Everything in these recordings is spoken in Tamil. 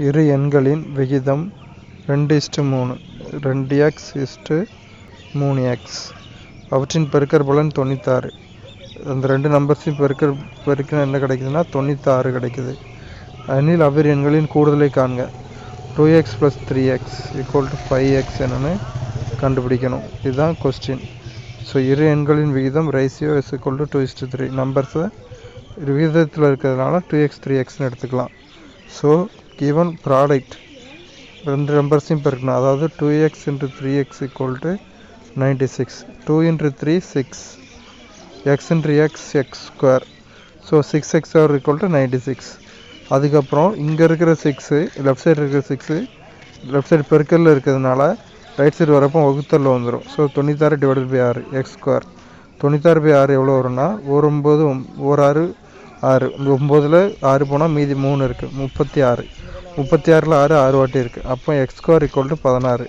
இரு எண்களின் விகிதம் 2:3 2x:3x. அவற்றின் பெருக்கற்பலன் 96. அந்த ரெண்டு நம்பர்ஸையும் பெருக்கினா என்ன கிடைக்குதுன்னா 96 கிடைக்குது. எனில் அவ்விரு எண்களின் கூடுதலை காண்க. 2x + 3x = 5x என்னன்னு கண்டுபிடிக்கணும். இதுதான் கொஸ்டின். ஸோ இரு எண்களின் விகிதம் ரேஷியோ is equal to 2:3. நம்பர்ஸை விகிதத்தில் இருக்கிறதுனால 2x 3xன்னு எடுத்துக்கலாம். ஸோ given ப்ராடக்ட் ரெண்டு நம்பர்ஸையும் பெருக்கணும். அதாவது 2x × 3x = 96. 2 × 3 6. x × x x². So 6x² = 96. அதுக்கப்புறம் இங்கே இருக்கிற 6 லெஃப்ட் சைடு இருக்கிற 6 லெஃப்ட் சைடு பெருக்கலில் இருக்கிறதுனால ரைட் சைடு வரப்போ வகுத்தலில் வந்துடும். So 96 / 6 x². 96/6 எவ்வளோ வரும்னா 9 6 6. 9ல் 6 போனால் மீதி 3 இருக்குது 36. 36ல் 6 6 வாட்டி இருக்குது. அப்போ x² = 16.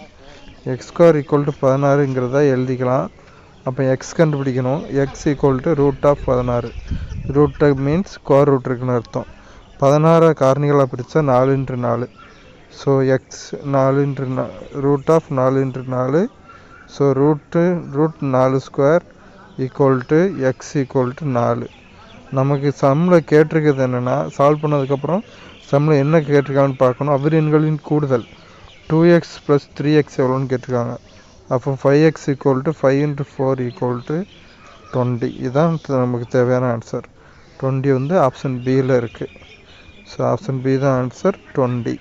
x² = 16ங்கிறத எழுதிக்கலாம். அப்போ x கண்டுபிடிக்கணும். x = √16. Root means square root இருக்குன்னு அர்த்தம். 16 காரணிகளாக பிரித்தா 4 × 4. So x 4 × √4 × 4. So √4² = x = 4. நமக்கு சம்மில் கேட்டிருக்கிறது என்னென்னா, சால்வ் பண்ணதுக்கப்புறம் சம்மில் என்ன கேட்டிருக்காங்கன்னு பார்க்கணும். அவ்விரு எண்களின் கூடுதல் 2x + 3x எவ்வளோன்னு கேட்டிருக்காங்க. அப்போ 5x = 5 × 4 = 20. இதுதான் நமக்கு தேவையான ஆன்சர். 20 வந்து ஆப்ஷன் பியில் இருக்குது. ஸோ ஆப்ஷன் பி தான் ஆன்சர் 20.